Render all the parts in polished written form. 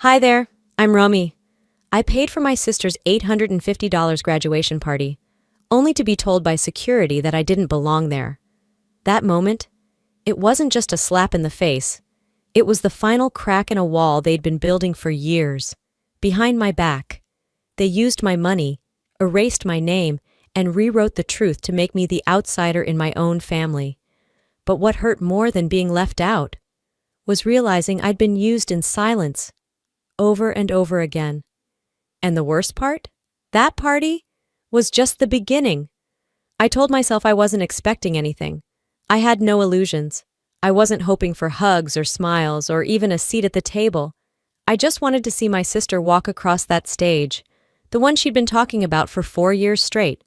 Hi there, I'm Romy. I paid for my sister's $850 graduation party, only to be told by security that I didn't belong there. That moment, it wasn't just a slap in the face. It was the final crack in a wall they'd been building for years. Behind my back, they used my money, erased my name, and rewrote the truth to make me the outsider in my own family. But what hurt more than being left out was realizing I'd been used in silence, over and over again. And the worst part? That party was just the beginning. I told myself I wasn't expecting anything. I had no illusions. I wasn't hoping for hugs or smiles or even a seat at the table. I just wanted to see my sister walk across that stage, the one she'd been talking about for 4 years straight.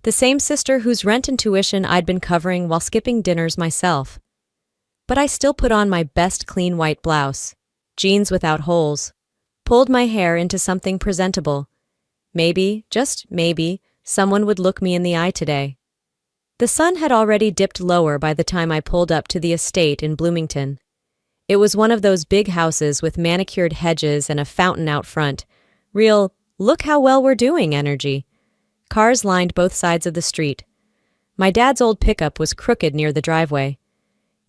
The same sister whose rent and tuition I'd been covering while skipping dinners myself. But I still put on my best clean white blouse, jeans without holes, pulled my hair into something presentable. Maybe, just maybe, someone would look me in the eye today. The sun had already dipped lower by the time I pulled up to the estate in Bloomington. It was one of those big houses with manicured hedges and a fountain out front. Real, look how well we're doing energy. Cars lined both sides of the street. My dad's old pickup was crooked near the driveway.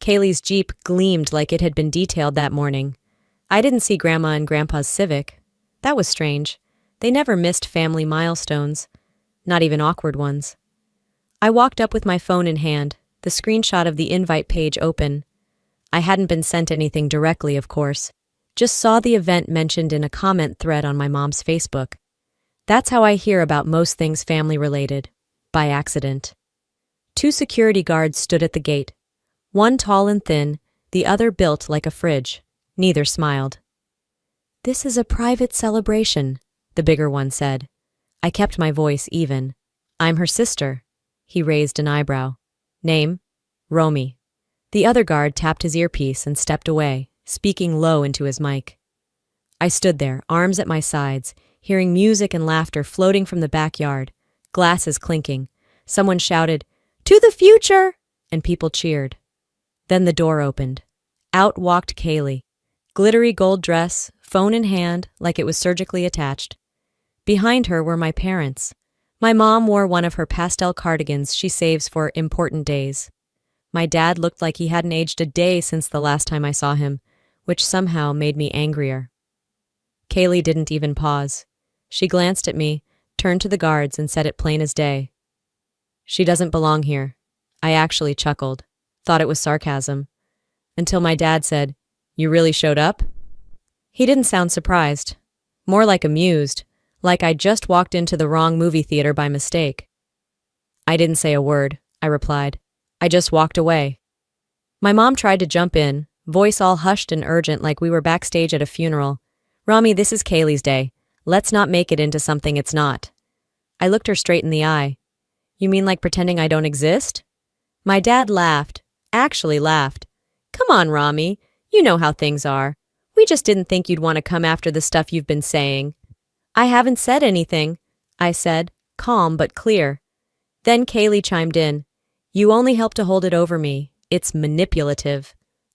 Kaylee's Jeep gleamed like it had been detailed that morning. I didn't see Grandma and Grandpa's Civic. That was strange. They never missed family milestones, not even awkward ones. I walked up with my phone in hand, the screenshot of the invite page open. I hadn't been sent anything directly, of course. Just saw the event mentioned in a comment thread on my mom's Facebook. That's how I hear about most things family-related, by accident. 2 security guards stood at the gate. One tall and thin, the other built like a fridge. Neither smiled. "This is a private celebration," the bigger one said. I kept my voice even. "I'm her sister." He raised an eyebrow. "Name?" "Romy." The other guard tapped his earpiece and stepped away, speaking low into his mic. I stood there, arms at my sides, hearing music and laughter floating from the backyard, glasses clinking. Someone shouted, "To the future!" and people cheered. Then the door opened. Out walked Kaylee. Glittery gold dress, phone in hand, like it was surgically attached. Behind her were my parents. My mom wore one of her pastel cardigans she saves for important days. My dad looked like he hadn't aged a day since the last time I saw him, which somehow made me angrier. Kaylee didn't even pause. She glanced at me, turned to the guards, and said it plain as day. "She doesn't belong here." I actually chuckled, thought it was sarcasm, until my dad said, "You really showed up?" He didn't sound surprised, more like amused, like I'd just walked into the wrong movie theater by mistake. "I didn't say a word," I replied. "I just walked away." My mom tried to jump in, voice all hushed and urgent like we were backstage at a funeral. "Romy, this is Kaylee's day. Let's not make it into something it's not." I looked her straight in the eye. "You mean like pretending I don't exist?" My dad laughed, actually laughed. "Come on, Romy. You know how things are. We just didn't think you'd want to come after the stuff you've been saying." "I haven't said anything," I said, calm but clear. Then Kaylee chimed in. "You only help to hold it over me. It's manipulative."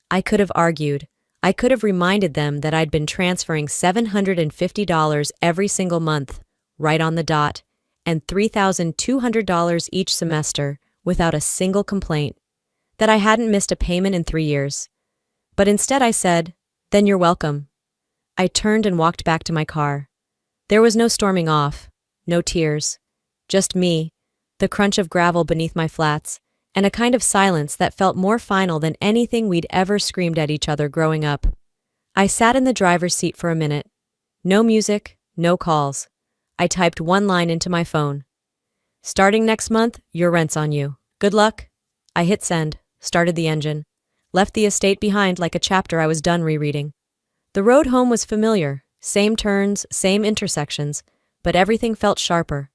I could have argued. I could have reminded them that I'd been transferring $750 every single month, right on the dot, and $3,200 each semester, without a single complaint. That I hadn't missed a payment in 3 years. But instead I said, "Then you're welcome." I turned and walked back to my car. There was no storming off, no tears, just me, the crunch of gravel beneath my flats, and a kind of silence that felt more final than anything we'd ever screamed at each other growing up. I sat in the driver's seat for a minute. No music, no calls. I typed one line into my phone. "Starting next month, your rent's on you. Good luck." I hit send, started the engine, left the estate behind like a chapter I was done rereading. The road home was familiar, same turns, same intersections, but everything felt sharper.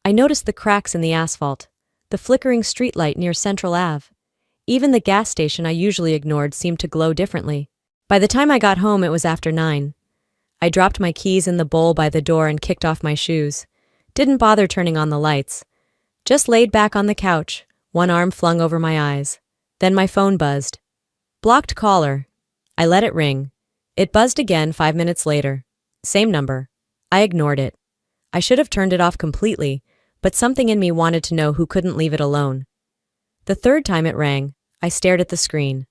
I noticed the cracks in the asphalt, the flickering streetlight near Central Ave. Even the gas station I usually ignored seemed to glow differently. By the time I got home, it was after 9. I dropped my keys in the bowl by the door and kicked off my shoes. Didn't bother turning on the lights. Just laid back on the couch, one arm flung over my eyes. Then my phone buzzed. Blocked caller. I let it ring. It buzzed again 5 minutes later. Same number. I ignored it. I should have turned it off completely, but something in me wanted to know who couldn't leave it alone. The third time it rang, I stared at the screen.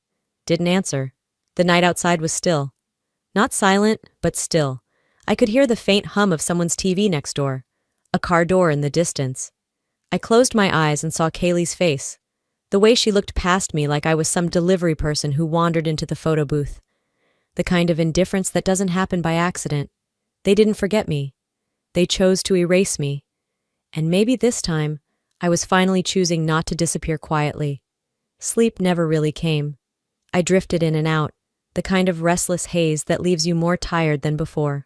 Didn't answer. The night outside was still. Not silent, but still. I could hear the faint hum of someone's TV next door. A car door in the distance. I closed my eyes and saw Kaylee's face. The way she looked past me like I was some delivery person who wandered into the photo booth. The kind of indifference that doesn't happen by accident. They didn't forget me. They chose to erase me. And maybe this time, I was finally choosing not to disappear quietly. Sleep never really came. I drifted in and out, the kind of restless haze that leaves you more tired than before.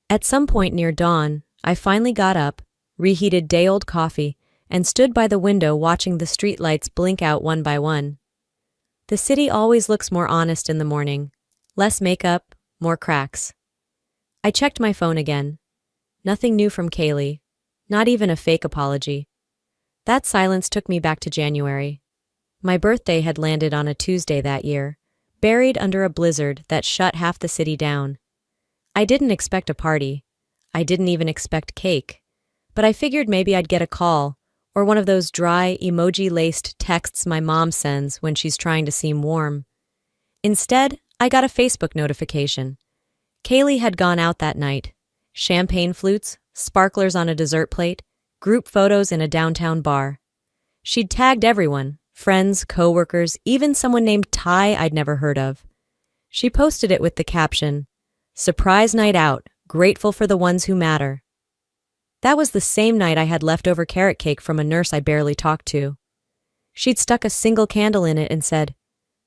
At some point near dawn, I finally got up, reheated day-old coffee, and stood by the window watching the streetlights blink out one by one. The city always looks more honest in the morning. Less makeup, more cracks. I checked my phone again. Nothing new from Kaylee. Not even a fake apology. That silence took me back to January. My birthday had landed on a Tuesday that year, buried under a blizzard that shut half the city down. I didn't expect a party. I didn't even expect cake. But I figured maybe I'd get a call, or one of those dry, emoji-laced texts my mom sends when she's trying to seem warm. Instead, I got a Facebook notification. Kaylee had gone out that night. Champagne flutes, sparklers on a dessert plate, group photos in a downtown bar. She'd tagged everyone, friends, coworkers, even someone named Ty I'd never heard of. She posted it with the caption, "Surprise night out, grateful for the ones who matter." That was the same night I had leftover carrot cake from a nurse I barely talked to. She'd stuck a single candle in it and said,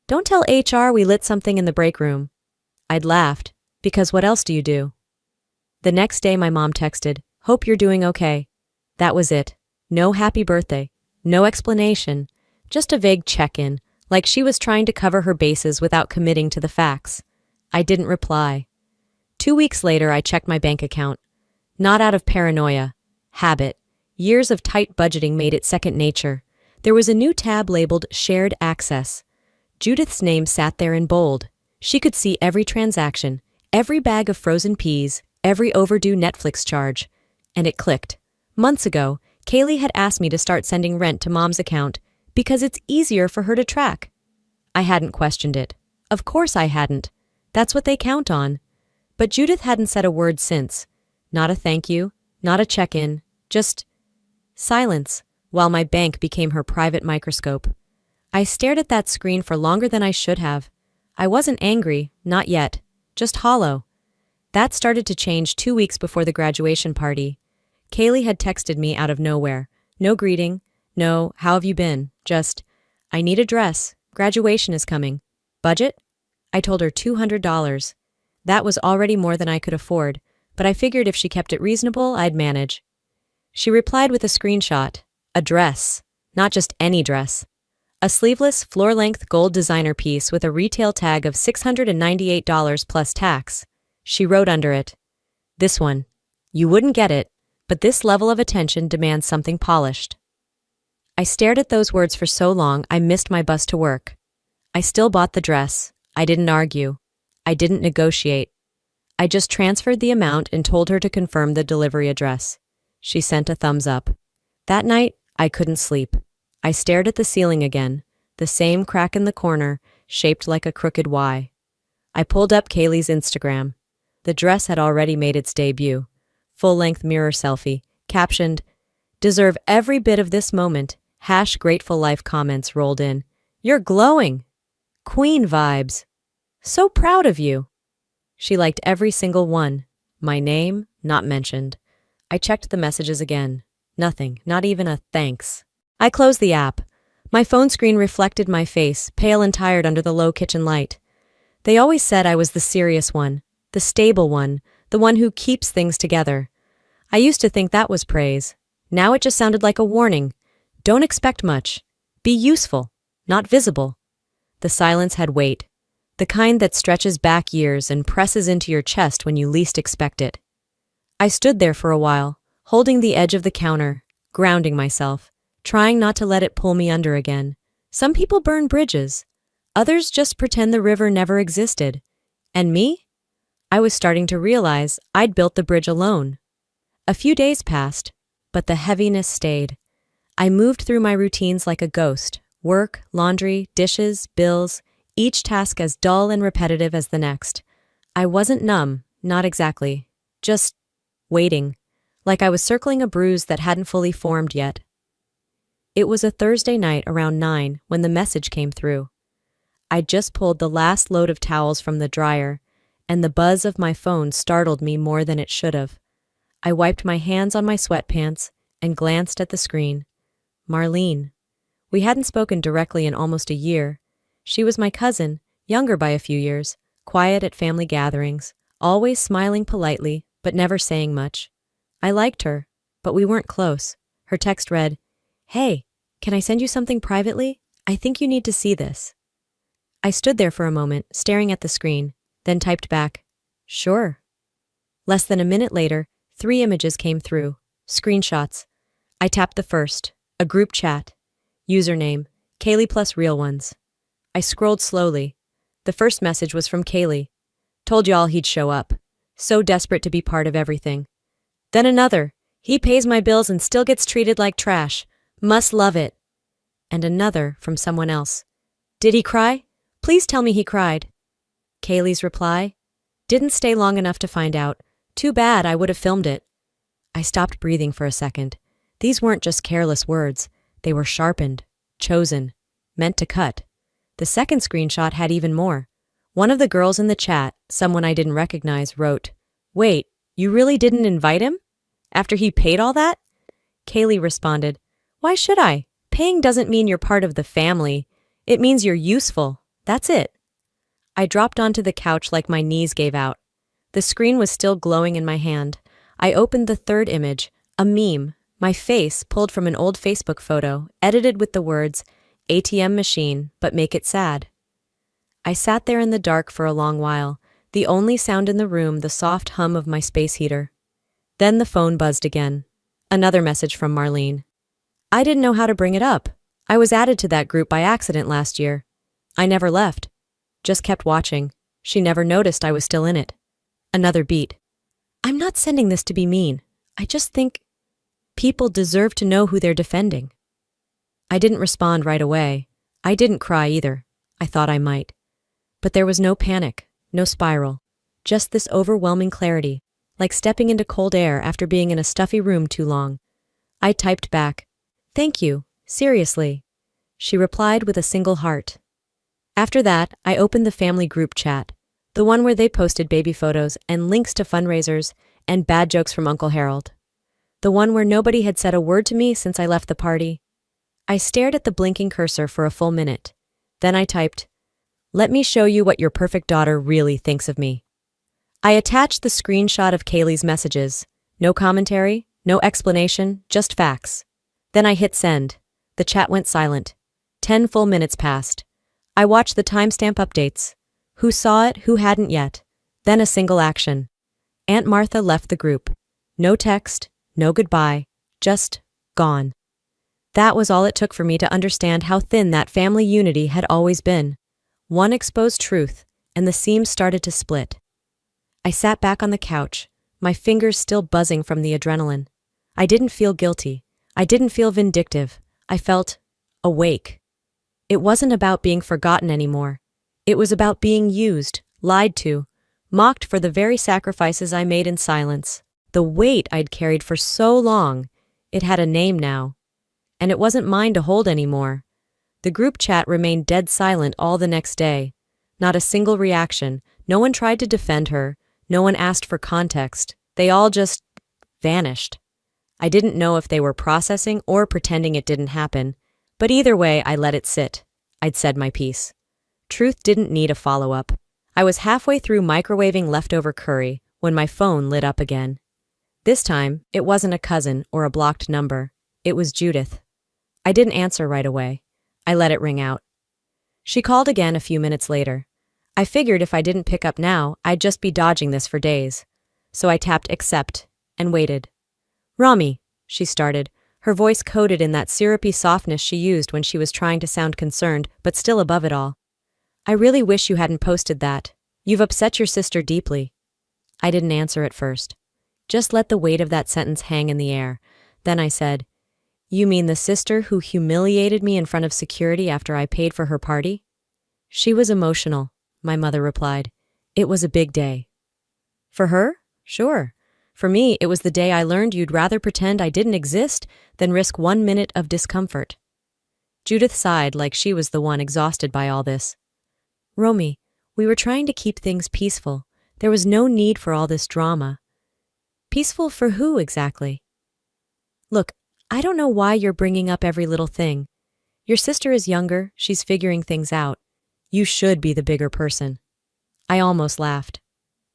"Don't tell HR we lit something in the break room." I'd laughed, because what else do you do? The next day my mom texted, "Hope you're doing okay." That was it. No happy birthday. No explanation. Just a vague check-in, like she was trying to cover her bases without committing to the facts. I didn't reply. 2 weeks later I checked my bank account. Not out of paranoia. Habit. Years of tight budgeting made it second nature. There was a new tab labeled Shared Access. Judith's name sat there in bold. She could see every transaction, every bag of frozen peas, every overdue Netflix charge. And it clicked. Months ago, Kaylee had asked me to start sending rent to Mom's account because it's easier for her to track. I hadn't questioned it. Of course I hadn't. That's what they count on. But Judith hadn't said a word since. Not a thank you, not a check-in, just silence, while my bank became her private microscope. I stared at that screen for longer than I should have. I wasn't angry, not yet, just hollow. That started to change 2 weeks before the graduation party. Kaylee had texted me out of nowhere. No greeting, no, how have you been? Just, I need a dress, graduation is coming. Budget? I told her $200. That was already more than I could afford, but I figured if she kept it reasonable, I'd manage. She replied with a screenshot. A dress. Not just any dress. A sleeveless, floor-length gold designer piece with a retail tag of $698 plus tax. She wrote under it, "This one. You wouldn't get it, but this level of attention demands something polished." I stared at those words for so long I missed my bus to work. I still bought the dress. I didn't argue. I didn't negotiate. I just transferred the amount and told her to confirm the delivery address. She sent a thumbs up. That night, I couldn't sleep. I stared at the ceiling again, the same crack in the corner, shaped like a crooked Y. I pulled up Kaylee's Instagram. The dress had already made its debut. Full-length mirror selfie, captioned, "Deserve every bit of this moment." #grateful life comments rolled in. "You're glowing." "Queen vibes." "So proud of you." She liked every single one. My name, not mentioned. I checked the messages again. Nothing, not even a thanks. I closed the app. My phone screen reflected my face, pale and tired under the low kitchen light. They always said I was the serious one, the stable one, the one who keeps things together. I used to think that was praise. Now it just sounded like a warning. Don't expect much. Be useful, not visible. The silence had weight. The kind that stretches back years and presses into your chest when you least expect it. I stood there for a while, holding the edge of the counter, grounding myself, trying not to let it pull me under again. Some people burn bridges. Others just pretend the river never existed. And me? I was starting to realize I'd built the bridge alone. A few days passed, but the heaviness stayed. I moved through my routines like a ghost. Work, laundry, dishes, bills, each task as dull and repetitive as the next. I wasn't numb, not exactly. Just waiting, like I was circling a bruise that hadn't fully formed yet. It was a Thursday night around 9 when the message came through. I'd just pulled the last load of towels from the dryer, and the buzz of my phone startled me more than it should have. I wiped my hands on my sweatpants and glanced at the screen. Marlene. We hadn't spoken directly in almost a year. She was my cousin, younger by a few years, quiet at family gatherings, always smiling politely, but never saying much. I liked her, but we weren't close. Her text read, "Hey, can I send you something privately? I think you need to see this." I stood there for a moment, staring at the screen, then typed back, "Sure." Less than a minute later, 3 images came through. Screenshots. I tapped the first, a group chat. Username, Kaylee plus real ones. I scrolled slowly. The first message was from Kaylee. Told y'all he'd show up. So desperate to be part of everything. Then another. He pays my bills and still gets treated like trash. Must love it. And another from someone else. Did he cry? Please tell me he cried. Kaylee's reply. Didn't stay long enough to find out. Too bad, I would have filmed it. I stopped breathing for a second. These weren't just careless words. They were sharpened, chosen, meant to cut. The second screenshot had even more. One of the girls in the chat, someone I didn't recognize, wrote, "Wait, you really didn't invite him? After he paid all that?" Kaylee responded, "Why should I? Paying doesn't mean you're part of the family. It means you're useful. That's it." I dropped onto the couch like my knees gave out. The screen was still glowing in my hand. I opened the third image, a meme, my face pulled from an old Facebook photo, edited with the words, "ATM machine, but make it sad." I sat there in the dark for a long while, the only sound in the room the soft hum of my space heater. Then the phone buzzed again. Another message from Marlene. I didn't know how to bring it up. I was added to that group by accident last year. I never left. Just kept watching. She never noticed I was still in it. Another beat. I'm not sending this to be mean. I just think people deserve to know who they're defending. I didn't respond right away. I didn't cry either. I thought I might. But there was no panic, no spiral. Just this overwhelming clarity, like stepping into cold air after being in a stuffy room too long. I typed back, "Thank you, seriously." She replied with a single heart. After that, I opened the family group chat, the one where they posted baby photos and links to fundraisers and bad jokes from Uncle Harold. The one where nobody had said a word to me since I left the party. I stared at the blinking cursor for a full minute. Then I typed, "Let me show you what your perfect daughter really thinks of me." I attached the screenshot of Kaylee's messages. No commentary, no explanation, just facts. Then I hit send. The chat went silent. 10 full minutes passed. I watched the timestamp updates. Who saw it, who hadn't yet. Then a single action. Aunt Martha left the group. No text, no goodbye, just gone. That was all it took for me to understand how thin that family unity had always been. One exposed truth, and the seams started to split. I sat back on the couch, my fingers still buzzing from the adrenaline. I didn't feel guilty. I didn't feel vindictive. I felt awake. It wasn't about being forgotten anymore. It was about being used, lied to, mocked for the very sacrifices I made in silence. The weight I'd carried for so long, it had a name now. And it wasn't mine to hold anymore. The group chat remained dead silent all the next day. Not a single reaction. No one tried to defend her. No one asked for context. They all just vanished. I didn't know if they were processing or pretending it didn't happen. But either way, I let it sit. I'd said my piece. Truth didn't need a follow-up. I was halfway through microwaving leftover curry when my phone lit up again. This time, it wasn't a cousin or a blocked number. It was Judith. I didn't answer right away. I let it ring out. She called again a few minutes later. I figured if I didn't pick up now, I'd just be dodging this for days. So I tapped accept and waited. "Rami," she started, her voice coated in that syrupy softness she used when she was trying to sound concerned, but still above it all. "I really wish you hadn't posted that. You've upset your sister deeply. I didn't answer at first. Just let the weight of that sentence hang in the air. Then I said, You mean the sister who humiliated me in front of security after I paid for her party? She was emotional, my mother replied. It was a big day. For her? Sure. For me, it was the day I learned you'd rather pretend I didn't exist than risk 1 minute of discomfort. Judith sighed like she was the one exhausted by all this. Romy, we were trying to keep things peaceful. There was no need for all this drama. Peaceful for who exactly? Look, I don't know why you're bringing up every little thing. Your sister is younger, she's figuring things out. You should be the bigger person. I almost laughed.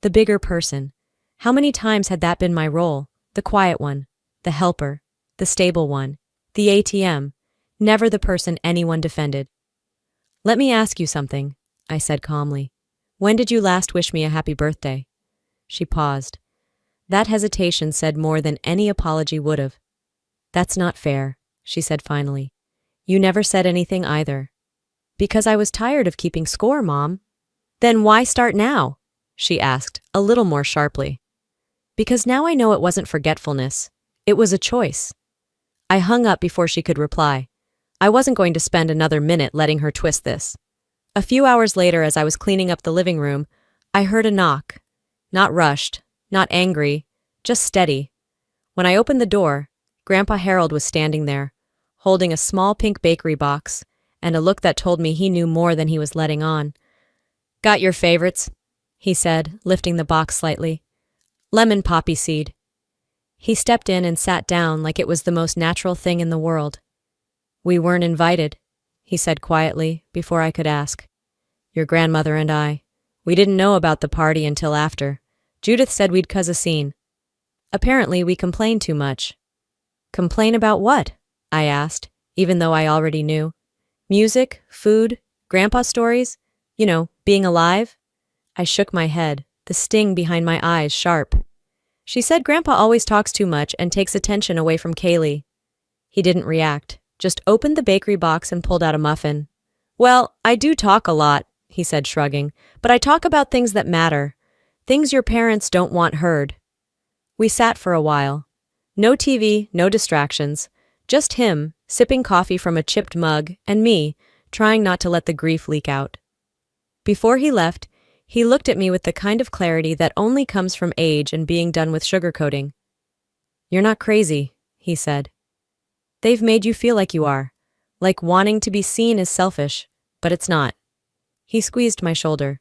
The bigger person. How many times had that been my role? The quiet one, the helper, the stable one, the ATM, never the person anyone defended. Let me ask you something, I said calmly. When did you last wish me a happy birthday? She paused. That hesitation said more than any apology would have. That's not fair, she said finally. You never said anything either. Because I was tired of keeping score, Mom. Then why start now? She asked, a little more sharply. Because now I know it wasn't forgetfulness. It was a choice. I hung up before she could reply. I wasn't going to spend another minute letting her twist this. A few hours later, as I was cleaning up the living room, I heard a knock. Not rushed, not angry, just steady. When I opened the door, Grandpa Harold was standing there, holding a small pink bakery box, and a look that told me he knew more than he was letting on. Got your favorites, he said, lifting the box slightly. Lemon poppy seed. He stepped in and sat down like it was the most natural thing in the world. We weren't invited, he said quietly, before I could ask. Your grandmother and I. We didn't know about the party until after. Judith said we'd cause a scene. Apparently, we complained too much. Complain about what? I asked, even though I already knew. Music, food, grandpa stories? You know, being alive? I shook my head, the sting behind my eyes sharp. She said Grandpa always talks too much and takes attention away from Kaylee. He didn't react, just opened the bakery box and pulled out a muffin. Well, I do talk a lot, he said, shrugging, but I talk about things that matter, things your parents don't want heard. We sat for a while. No TV, no distractions, just him, sipping coffee from a chipped mug, and me, trying not to let the grief leak out. Before he left, he looked at me with the kind of clarity that only comes from age and being done with sugarcoating. You're not crazy, he said. They've made you feel like you are, like wanting to be seen is selfish, but it's not. He squeezed my shoulder.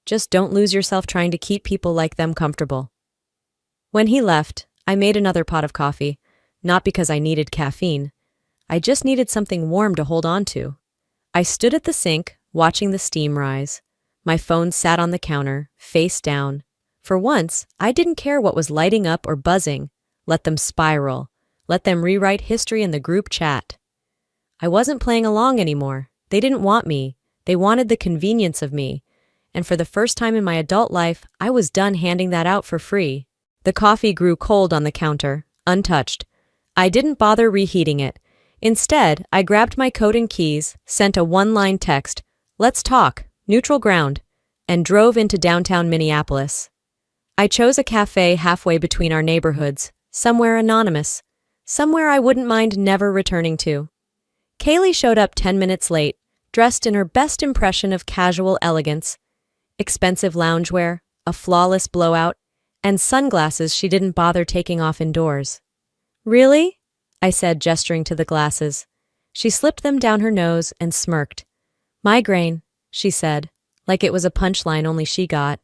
Just don't lose yourself trying to keep people like them comfortable. When he left, I made another pot of coffee, not because I needed caffeine. I just needed something warm to hold on to. I stood at the sink, watching the steam rise. My phone sat on the counter, face down. For once, I didn't care what was lighting up or buzzing. Let them spiral. Let them rewrite history in the group chat. I wasn't playing along anymore. They didn't want me. They wanted the convenience of me. And for the first time in my adult life, I was done handing that out for free. The coffee grew cold on the counter, untouched. I didn't bother reheating it. Instead, I grabbed my coat and keys, sent a one-line text, "Let's talk, neutral ground," and drove into downtown Minneapolis. I chose a cafe halfway between our neighborhoods, somewhere anonymous, somewhere I wouldn't mind never returning to. Kaylee showed up 10 minutes late, dressed in her best impression of casual elegance, expensive loungewear, a flawless blowout, and sunglasses she didn't bother taking off indoors. Really? I said, gesturing to the glasses. She slipped them down her nose and smirked. Migraine, she said, like it was a punchline only she got.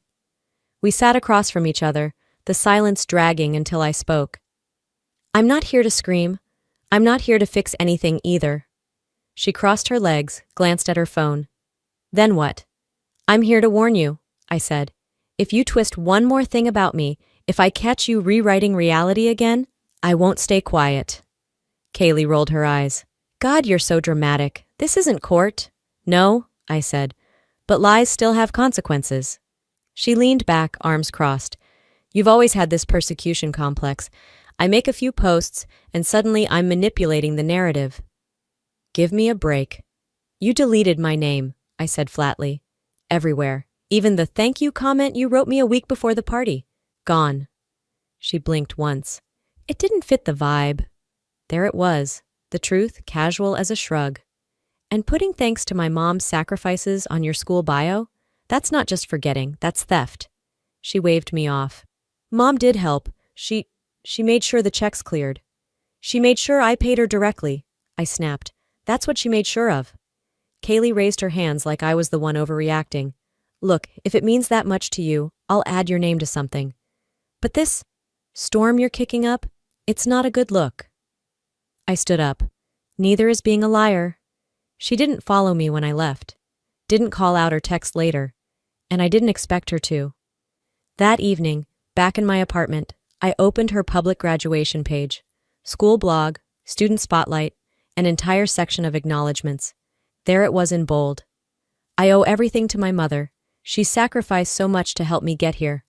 We sat across from each other, the silence dragging until I spoke. I'm not here to scream. I'm not here to fix anything either. She crossed her legs, glanced at her phone. Then what? I'm here to warn you, I said. If you twist one more thing about me, if I catch you rewriting reality again, I won't stay quiet. Kaylee rolled her eyes. God, you're so dramatic. This isn't court. No, I said, but lies still have consequences. She leaned back, arms crossed. You've always had this persecution complex. I make a few posts, and suddenly I'm manipulating the narrative. Give me a break. You deleted my name, I said flatly. Everywhere, Even the thank you comment you wrote me a week before the party. Gone. She blinked once. It didn't fit the vibe. There it was, the truth casual as a shrug. And putting thanks to my mom's sacrifices on your school bio? That's not just forgetting, that's theft. She waved me off. Mom did help. She made sure the checks cleared. She made sure I paid her directly. I snapped. That's what she made sure of. Kaylee raised her hands like I was the one overreacting. Look, if it means that much to you, I'll add your name to something. But this storm you're kicking up, it's not a good look. I stood up. Neither is being a liar. She didn't follow me when I left. Didn't call out or text later. And I didn't expect her to. That evening, back in my apartment, I opened her public graduation page. School blog, student spotlight, an entire section of acknowledgments. There it was in bold. I owe everything to my mother. She sacrificed so much to help me get here.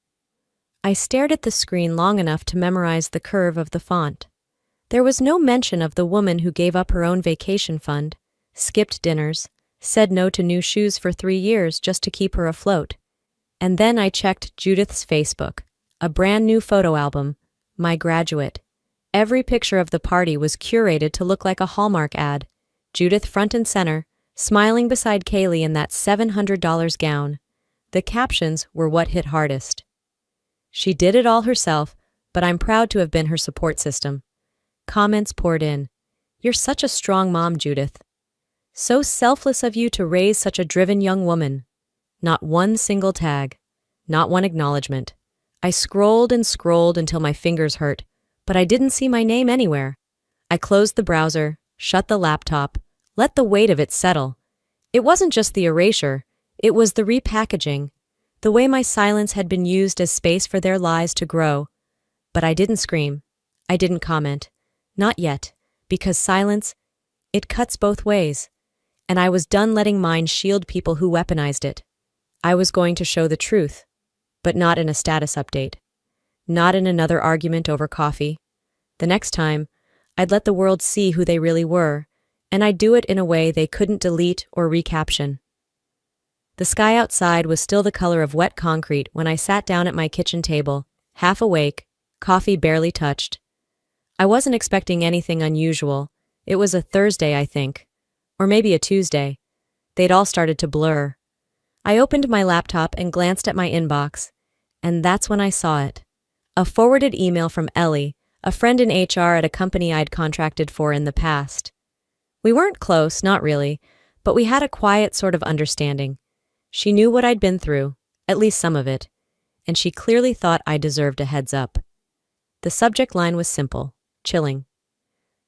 I stared at the screen long enough to memorize the curve of the font. There was no mention of the woman who gave up her own vacation fund, skipped dinners, said no to new shoes for 3 years just to keep her afloat. And then I checked Judith's Facebook, a brand new photo album, my graduate. Every picture of the party was curated to look like a Hallmark ad. Judith front and center, smiling beside Kaylee in that $700 gown. The captions were what hit hardest. She did it all herself, but I'm proud to have been her support system. Comments poured in. You're such a strong mom, Judith. So selfless of you to raise such a driven young woman. Not one single tag. Not one acknowledgement. I scrolled and scrolled until my fingers hurt, but I didn't see my name anywhere. I closed the browser, shut the laptop, let the weight of it settle. It wasn't just the erasure, it was the repackaging, the way my silence had been used as space for their lies to grow. But I didn't scream. I didn't comment. Not yet, because silence, it cuts both ways. And I was done letting mine shield people who weaponized it. I was going to show the truth, but not in a status update. Not in another argument over coffee. The next time, I'd let the world see who they really were, and I'd do it in a way they couldn't delete or recaption. The sky outside was still the color of wet concrete when I sat down at my kitchen table, half awake, coffee barely touched. I wasn't expecting anything unusual. It was a Thursday, I think. Or maybe a Tuesday. They'd all started to blur. I opened my laptop and glanced at my inbox, and that's when I saw it. A forwarded email from Ellie, a friend in HR at a company I'd contracted for in the past. We weren't close, not really, but we had a quiet sort of understanding. She knew what I'd been through, at least some of it, and she clearly thought I deserved a heads up. The subject line was simple, chilling.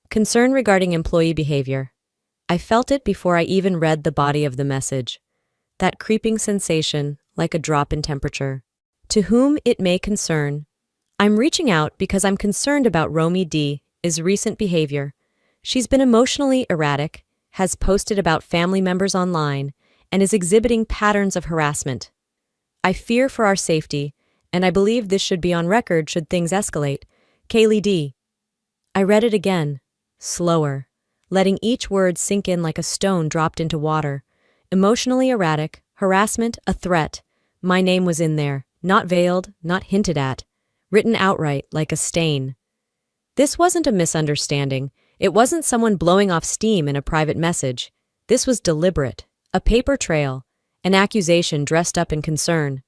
Concern regarding employee behavior. I felt it before I even read the body of the message. That creeping sensation, like a drop in temperature. To whom it may concern. I'm reaching out because I'm concerned about Romy D's recent behavior. She's been emotionally erratic, has posted about family members online, and is exhibiting patterns of harassment. I fear for our safety, and I believe this should be on record should things escalate. Kaylee D. I read it again, slower, letting each word sink in like a stone dropped into water. Emotionally erratic, harassment, a threat. My name was in there, not veiled, not hinted at, written outright like a stain. This wasn't a misunderstanding. It wasn't someone blowing off steam in a private message. This was deliberate, a paper trail, an accusation dressed up in concern.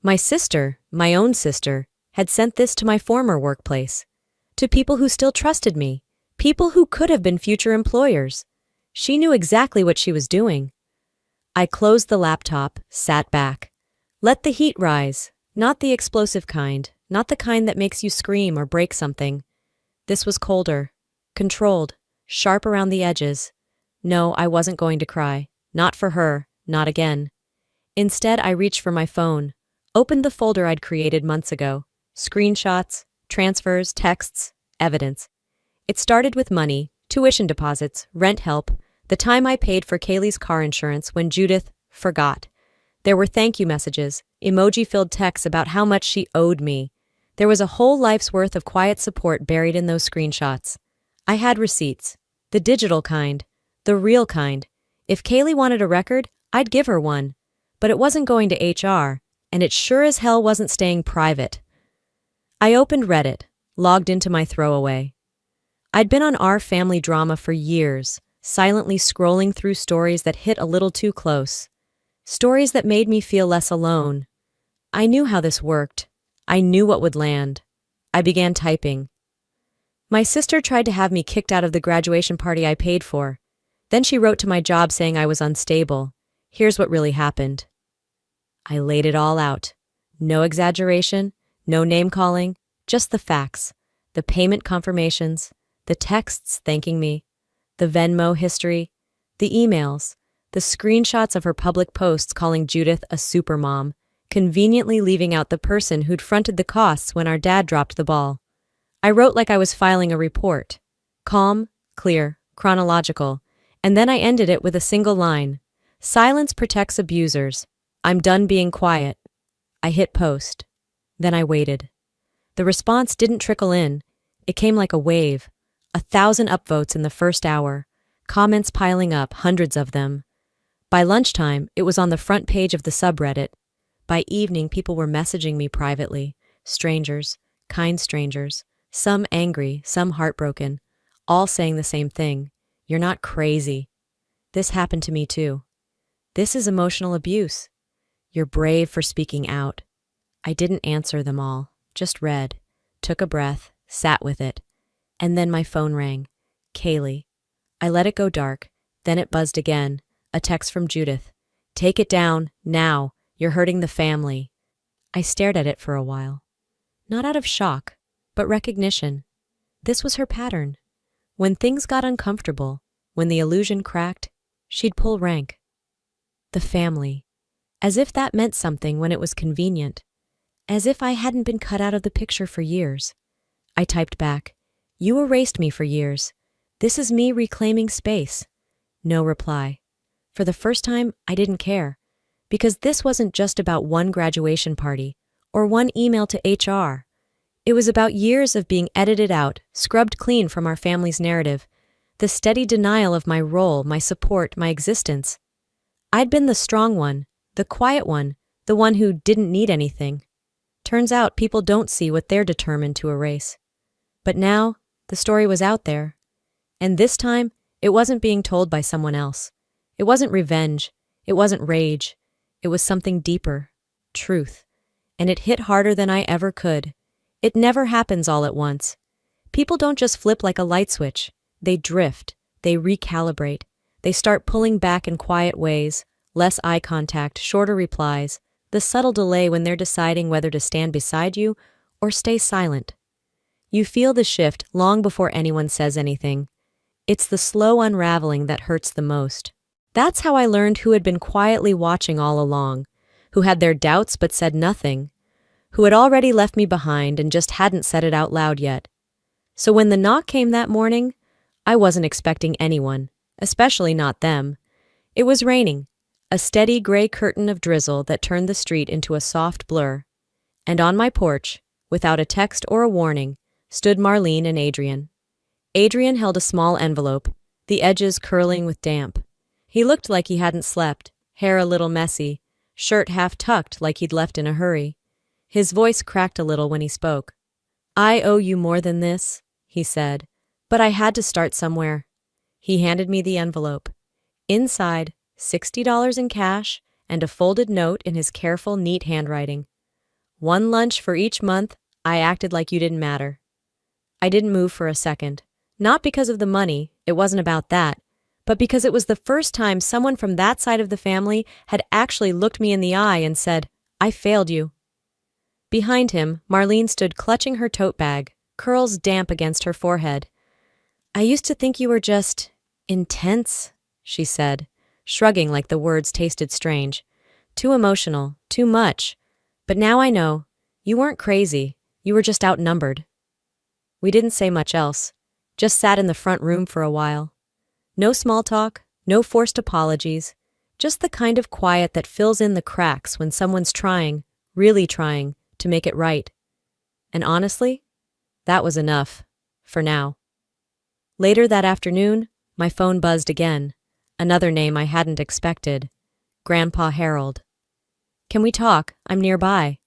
My sister, my own sister, had sent this to my former workplace, to people who still trusted me, people who could have been future employers. She knew exactly what she was doing. I closed the laptop, sat back. Let the heat rise, not the explosive kind, not the kind that makes you scream or break something. This was colder, controlled, sharp around the edges. No, I wasn't going to cry. Not for her, not again. Instead, I reached for my phone, opened the folder I'd created months ago. Screenshots, transfers, texts, evidence. It started with money, tuition deposits, rent help, the time I paid for Kaylee's car insurance when Judith forgot. There were thank you messages, emoji-filled texts about how much she owed me. There was a whole life's worth of quiet support buried in those screenshots. I had receipts. The digital kind. The real kind. If Kaylee wanted a record, I'd give her one. But it wasn't going to HR, and it sure as hell wasn't staying private. I opened Reddit, logged into my throwaway. I'd been on our family drama for years, silently scrolling through stories that hit a little too close. Stories that made me feel less alone. I knew how this worked. I knew what would land. I began typing. My sister tried to have me kicked out of the graduation party I paid for. Then she wrote to my job saying I was unstable. Here's what really happened. I laid it all out. No exaggeration, no name-calling, just the facts, the payment confirmations, the texts thanking me, the Venmo history, the emails, the screenshots of her public posts calling Judith a supermom, conveniently leaving out the person who'd fronted the costs when our dad dropped the ball. I wrote like I was filing a report. Calm, clear, chronological, and then I ended it with a single line. Silence protects abusers. I'm done being quiet. I hit post. Then I waited. The response didn't trickle in. It came like a wave. 1,000 upvotes in the first hour. Comments piling up, hundreds of them. By lunchtime, it was on the front page of the subreddit. By evening, people were messaging me privately. Strangers, kind strangers. Some angry, some heartbroken. All saying the same thing. You're not crazy. This happened to me too. This is emotional abuse. You're brave for speaking out. I didn't answer them all, just read, took a breath, sat with it. And then my phone rang. Kaylee. I let it go dark, then it buzzed again. A text from Judith. Take it down, now. You're hurting the family. I stared at it for a while. Not out of shock, but recognition. This was her pattern. When things got uncomfortable, when the illusion cracked, she'd pull rank. The family. As if that meant something when it was convenient. As if I hadn't been cut out of the picture for years. I typed back, You erased me for years. This is me reclaiming space. No reply. For the first time, I didn't care. Because this wasn't just about one graduation party or one email to HR. It was about years of being edited out, scrubbed clean from our family's narrative, the steady denial of my role, my support, my existence. I'd been the strong one, the quiet one, the one who didn't need anything. Turns out people don't see what they're determined to erase. But now, the story was out there. And this time, it wasn't being told by someone else. It wasn't revenge. It wasn't rage. It was something deeper. Truth. And it hit harder than I ever could. It never happens all at once. People don't just flip like a light switch. They drift. They recalibrate. They start pulling back in quiet ways. Less eye contact, shorter replies. The subtle delay when they're deciding whether to stand beside you or stay silent. You feel the shift long before anyone says anything. It's the slow unraveling that hurts the most. That's how I learned who had been quietly watching all along, who had their doubts but said nothing, who had already left me behind and just hadn't said it out loud yet. So when the knock came that morning, I wasn't expecting anyone, especially not them. It was raining, a steady gray curtain of drizzle that turned the street into a soft blur. And on my porch, without a text or a warning, stood Marlene and Adrian. Adrian held a small envelope, the edges curling with damp. He looked like he hadn't slept, hair a little messy, shirt half tucked like he'd left in a hurry. His voice cracked a little when he spoke. I owe you more than this, he said, but I had to start somewhere. He handed me the envelope. Inside, $60 in cash and a folded note in his careful, neat handwriting. One lunch for each month. I acted like you didn't matter. I didn't move for a second. Not because of the money, it wasn't about that, but because it was the first time someone from that side of the family had actually looked me in the eye and said, I failed you. Behind him, Marlene stood clutching her tote bag, curls damp against her forehead. I used to think you were just intense, she said, shrugging like the words tasted strange. Too emotional, too much. But now I know, you weren't crazy, you were just outnumbered. We didn't say much else, just sat in the front room for a while. No small talk, no forced apologies, just the kind of quiet that fills in the cracks when someone's trying, really trying, to make it right. And honestly, that was enough, for now. Later that afternoon, my phone buzzed again. Another name I hadn't expected. Grandpa Harold. Can we talk? I'm nearby.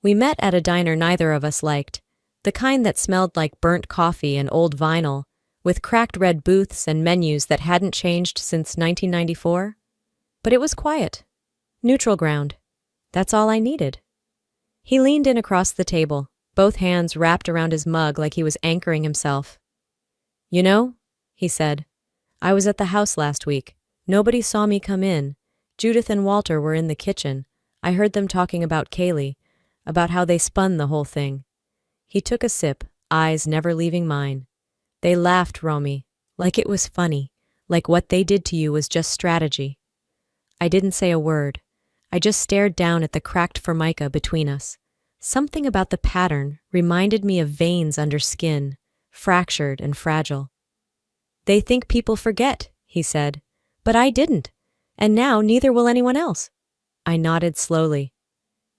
We met at a diner neither of us liked, the kind that smelled like burnt coffee and old vinyl, with cracked red booths and menus that hadn't changed since 1994. But it was quiet. Neutral ground. That's all I needed. He leaned in across the table, both hands wrapped around his mug like he was anchoring himself. You know, he said, I was at the house last week. Nobody saw me come in. Judith and Walter were in the kitchen. I heard them talking about Kaylee, about how they spun the whole thing. He took a sip, eyes never leaving mine. They laughed, Romy, like it was funny, like what they did to you was just strategy. I didn't say a word. I just stared down at the cracked formica between us. Something about the pattern reminded me of veins under skin, fractured and fragile. They think people forget, he said, but I didn't, and now neither will anyone else. I nodded slowly.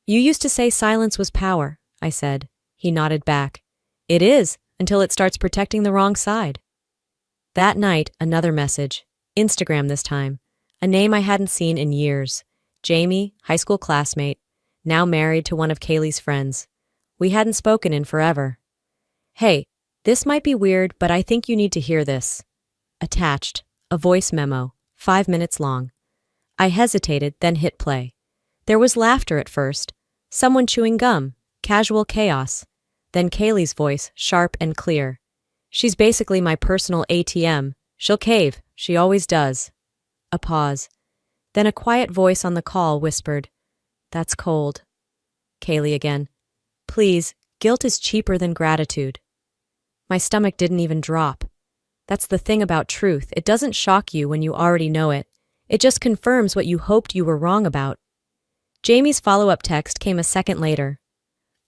You used to say silence was power, I said. He nodded back. It is, until it starts protecting the wrong side. That night, another message. Instagram this time. A name I hadn't seen in years. Jamie, high school classmate, now married to one of Kaylee's friends. We hadn't spoken in forever. Hey, this might be weird, but I think you need to hear this. Attached, a voice memo, 5 minutes long. I hesitated, then hit play. There was laughter at first, someone chewing gum, casual chaos. Then Kaylee's voice, sharp and clear. She's basically my personal ATM. She'll cave, she always does. A pause. Then a quiet voice on the call whispered, That's cold. Kaylee again. Please, guilt is cheaper than gratitude. My stomach didn't even drop. That's the thing about truth. It doesn't shock you when you already know it. It just confirms what you hoped you were wrong about. Jamie's follow-up text came a second later.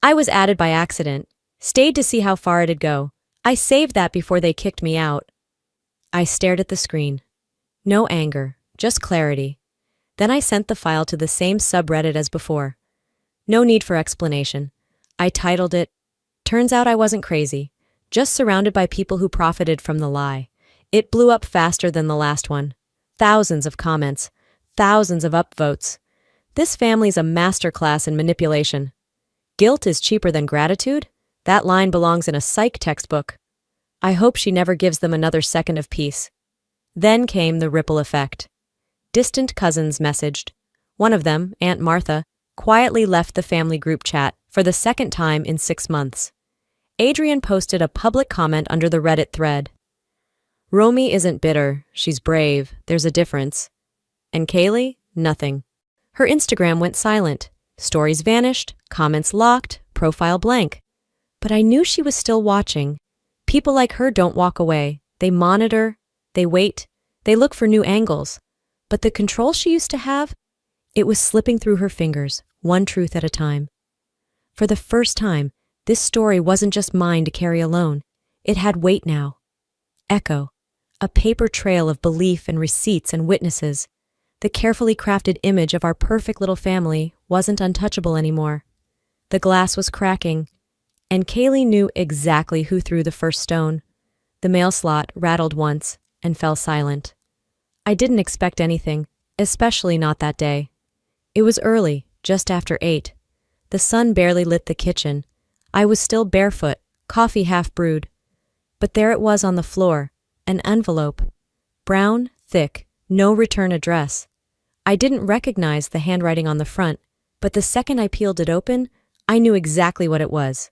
I was added by accident. Stayed to see how far it'd go. I saved that before they kicked me out. I stared at the screen. No anger, just clarity. Then I sent the file to the same subreddit as before. No need for explanation. I titled it, Turns out I wasn't crazy, just surrounded by people who profited from the lie. It blew up faster than the last one. Thousands of comments, thousands of upvotes. This family's a masterclass in manipulation. Guilt is cheaper than gratitude? That line belongs in a psych textbook. I hope she never gives them another second of peace. Then came the ripple effect. Distant cousins messaged. One of them, Aunt Martha, quietly left the family group chat for the second time in 6 months. Adrian posted a public comment under the Reddit thread. Romy isn't bitter, she's brave, there's a difference. And Kaylee? Nothing. Her Instagram went silent. Stories vanished, comments locked, profile blank. But I knew she was still watching. People like her don't walk away. They monitor, they wait, they look for new angles. But the control she used to have, it was slipping through her fingers, one truth at a time. For the first time, this story wasn't just mine to carry alone. It had weight now. Echo. A paper trail of belief and receipts and witnesses. The carefully crafted image of our perfect little family wasn't untouchable anymore. The glass was cracking, and Kaylee knew exactly who threw the first stone. The mail slot rattled once and fell silent. I didn't expect anything, especially not that day. It was early, just after 8. The sun barely lit the kitchen. I was still barefoot, coffee half brewed. But there it was on the floor, an envelope. Brown, thick, no return address. I didn't recognize the handwriting on the front, but the second I peeled it open, I knew exactly what it was.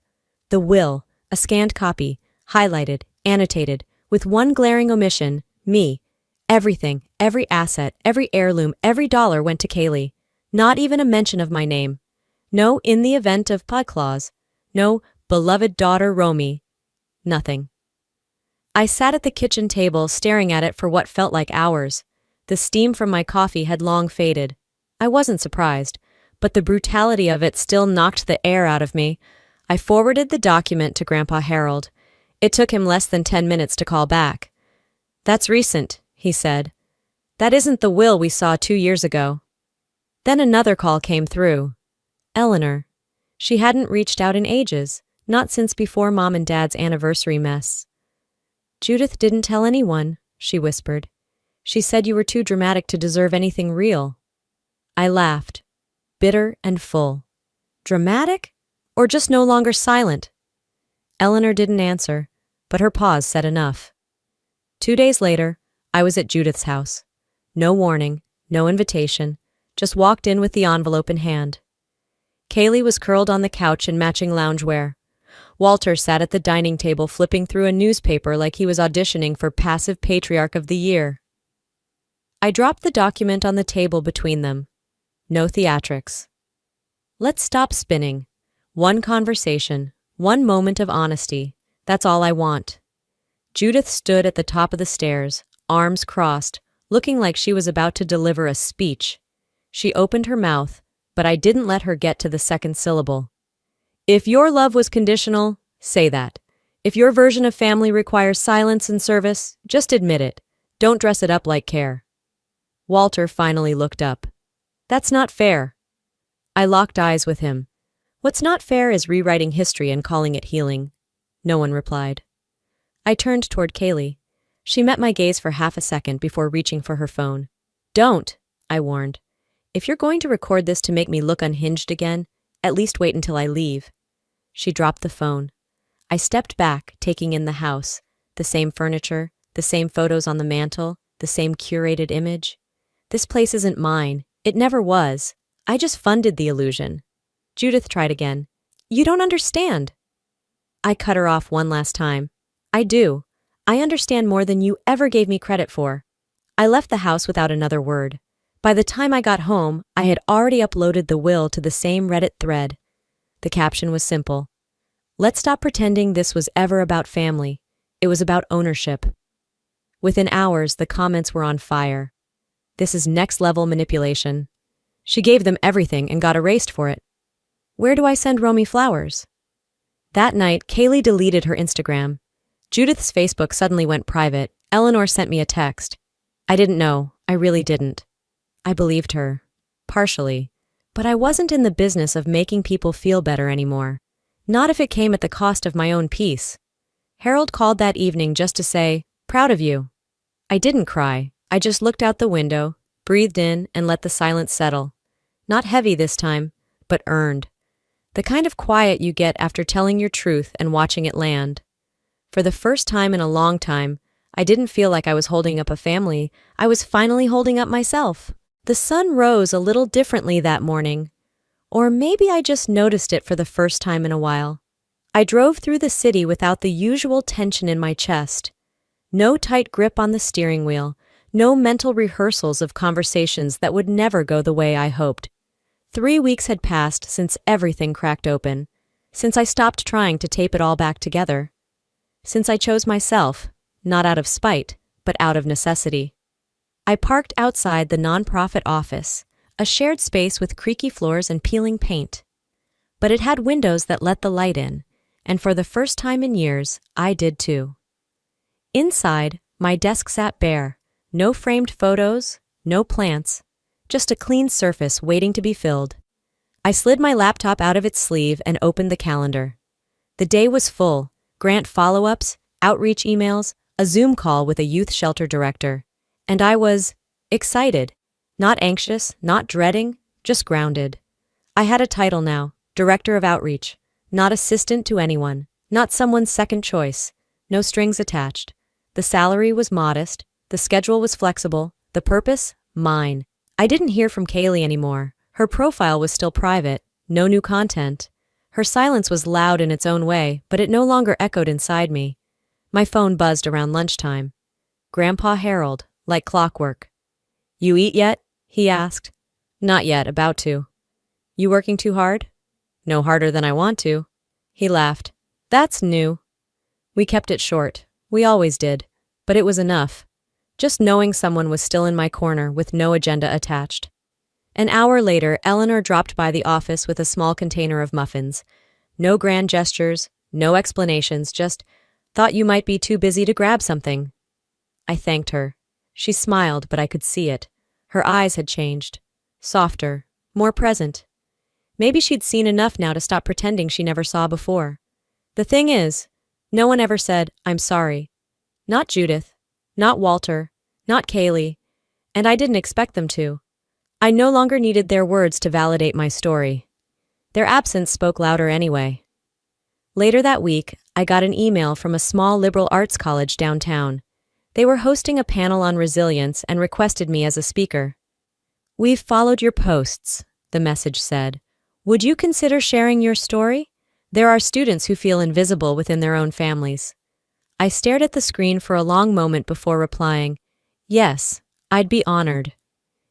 The will, a scanned copy, highlighted, annotated, with one glaring omission, me. Everything, every asset, every heirloom, every dollar went to Kaylee. Not even a mention of my name. No in the event of pod clause. No beloved daughter Romy. Nothing. I sat at the kitchen table staring at it for what felt like hours. The steam from my coffee had long faded. I wasn't surprised, but the brutality of it still knocked the air out of me. I forwarded the document to Grandpa Harold. It took him less than 10 minutes to call back. That's recent, he said. That isn't the will we saw 2 years ago. Then another call came through. Eleanor. She hadn't reached out in ages, not since before Mom and Dad's anniversary mess. Judith didn't tell anyone, she whispered. She said you were too dramatic to deserve anything real. I laughed. bitter and full. Dramatic? Or just no longer silent? Eleanor didn't answer, but her pause said enough. 2 days later, I was at Judith's house. No warning, no invitation, just walked in with the envelope in hand. Kaylee was curled on the couch in matching loungewear. Walter sat at the dining table flipping through a newspaper like he was auditioning for Passive Patriarch of the Year. I dropped the document on the table between them. No theatrics. Let's stop spinning. One conversation, one moment of honesty. That's all I want. Judith stood at the top of the stairs, arms crossed, looking like she was about to deliver a speech. She opened her mouth, but I didn't let her get to the second syllable. If your love was conditional, say that. If your version of family requires silence and service, just admit it. Don't dress it up like care. Walter finally looked up. That's not fair. I locked eyes with him. What's not fair is rewriting history and calling it healing. No one replied. I turned toward Kaylee. She met my gaze for half a second before reaching for her phone. Don't, I warned. If you're going to record this to make me look unhinged again, at least wait until I leave. She dropped the phone. I stepped back, taking in the house. The same furniture, the same photos on the mantle, the same curated image. This place isn't mine. It never was. I just funded the illusion. Judith tried again. You don't understand. I cut her off one last time. I do. I understand more than you ever gave me credit for. I left the house without another word. By the time I got home, I had already uploaded the will to the same Reddit thread. The caption was simple. Let's stop pretending this was ever about family. It was about ownership. Within hours, the comments were on fire. This is next-level manipulation. She gave them everything and got erased for it. Where do I send Romy flowers? That night, Kaylee deleted her Instagram. Judith's Facebook suddenly went private. Eleanor sent me a text. I didn't know. I really didn't. I believed her. Partially. But I wasn't in the business of making people feel better anymore. Not if it came at the cost of my own peace. Harold called that evening just to say, proud of you. I didn't cry. I just looked out the window, breathed in, and let the silence settle. Not heavy this time, but earned. The kind of quiet you get after telling your truth and watching it land. For the first time in a long time, I didn't feel like I was holding up a family. I was finally holding up myself. The sun rose a little differently that morning. Or maybe I just noticed it for the first time in a while. I drove through the city without the usual tension in my chest. No tight grip on the steering wheel, no mental rehearsals of conversations that would never go the way I hoped. 3 weeks had passed since everything cracked open, since I stopped trying to tape it all back together. Since I chose myself, not out of spite, but out of necessity. I parked outside the nonprofit office, a shared space with creaky floors and peeling paint. But it had windows that let the light in, and for the first time in years, I did too. Inside, my desk sat bare, no framed photos, no plants, just a clean surface waiting to be filled. I slid my laptop out of its sleeve and opened the calendar. The day was full, grant follow-ups, outreach emails, a Zoom call with a youth shelter director. And I was excited, not anxious, not dreading, just grounded. I had a title now, Director of Outreach, not assistant to anyone, not someone's second choice, no strings attached. The salary was modest, the schedule was flexible, the purpose, mine. I didn't hear from Kaylee anymore. Her profile was still private, no new content. Her silence was loud in its own way, but it no longer echoed inside me. My phone buzzed around lunchtime. Grandpa Harold, like clockwork. You eat yet? He asked. Not yet, about to. You working too hard? No harder than I want to. He laughed. That's new. We kept it short. We always did. But it was enough. Just knowing someone was still in my corner with no agenda attached. An hour later, Eleanor dropped by the office with a small container of muffins. No grand gestures, no explanations, just thought you might be too busy to grab something. I thanked her. She smiled, but I could see it. Her eyes had changed. Softer, more present. Maybe she'd seen enough now to stop pretending she never saw before. The thing is, no one ever said, I'm sorry. Not Judith, not Walter, not Kaylee, and I didn't expect them to. I no longer needed their words to validate my story. Their absence spoke louder anyway. Later that week, I got an email from a small liberal arts college downtown. They were hosting a panel on resilience and requested me as a speaker. "We've followed your posts," the message said. "Would you consider sharing your story? There are students who feel invisible within their own families." I stared at the screen for a long moment before replying, "Yes, I'd be honored."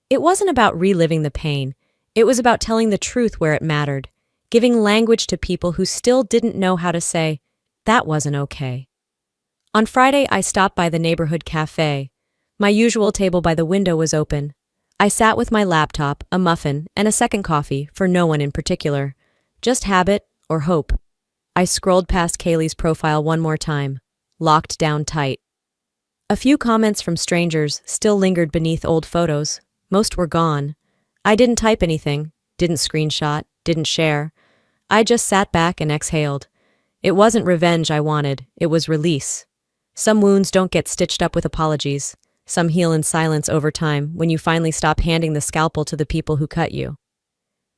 It wasn't about reliving the pain. It was about telling the truth where it mattered, giving language to people who still didn't know how to say, "That wasn't okay." On Friday, I stopped by the neighborhood cafe. My usual table by the window was open. I sat with my laptop, a muffin, and a second coffee for no one in particular. Just habit or hope. I scrolled past Kaylee's profile one more time, locked down tight. A few comments from strangers still lingered beneath old photos. Most were gone. I didn't type anything, didn't screenshot, didn't share. I just sat back and exhaled. It wasn't revenge I wanted, it was release. Some wounds don't get stitched up with apologies. Some heal in silence over time when you finally stop handing the scalpel to the people who cut you.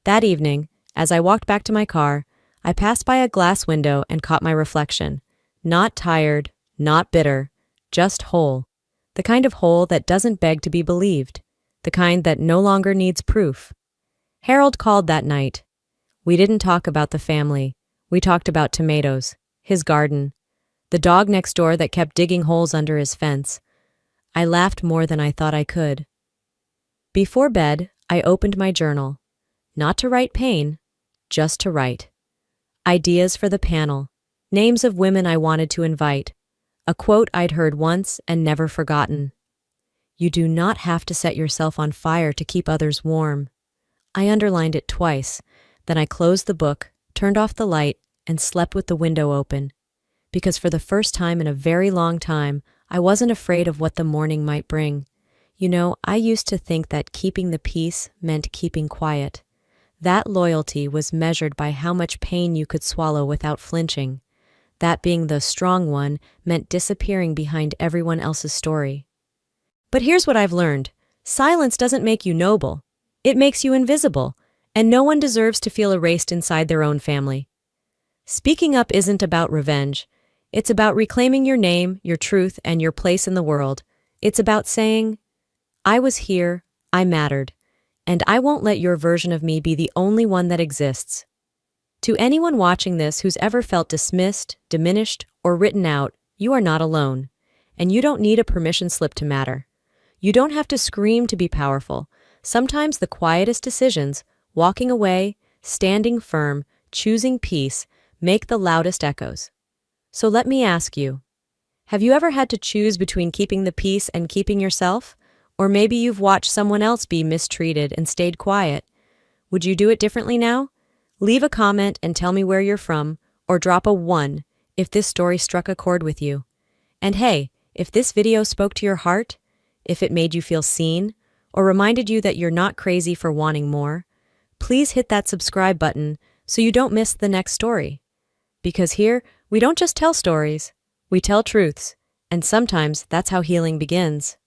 That evening, as I walked back to my car, I passed by a glass window and caught my reflection. Not tired, not bitter, just whole. The kind of whole that doesn't beg to be believed. The kind that no longer needs proof. Harold called that night. We didn't talk about the family. We talked about tomatoes, his garden, the dog next door that kept digging holes under his fence. I laughed more than I thought I could. Before bed, I opened my journal. Not to write pain, just to write. Ideas for the panel. Names of women I wanted to invite. A quote I'd heard once and never forgotten. "You do not have to set yourself on fire to keep others warm." I underlined it twice. Then I closed the book, turned off the light, and slept with the window open. Because for the first time in a very long time, I wasn't afraid of what the morning might bring. You know, I used to think that keeping the peace meant keeping quiet. That loyalty was measured by how much pain you could swallow without flinching. That being the strong one meant disappearing behind everyone else's story. But here's what I've learned. Silence doesn't make you noble. It makes you invisible, and no one deserves to feel erased inside their own family. Speaking up isn't about revenge. It's about reclaiming your name, your truth, and your place in the world. It's about saying, "I was here, I mattered, and I won't let your version of me be the only one that exists." To anyone watching this who's ever felt dismissed, diminished, or written out, you are not alone. And you don't need a permission slip to matter. You don't have to scream to be powerful. Sometimes the quietest decisions, walking away, standing firm, choosing peace, make the loudest echoes. So let me ask you, have you ever had to choose between keeping the peace and keeping yourself? Or maybe you've watched someone else be mistreated and stayed quiet. Would you do it differently now? Leave a comment and tell me where you're from, or drop a 1 if this story struck a chord with you. And hey, if this video spoke to your heart, if it made you feel seen, or reminded you that you're not crazy for wanting more, please hit that subscribe button so you don't miss the next story. Because here, we don't just tell stories, we tell truths, and sometimes that's how healing begins.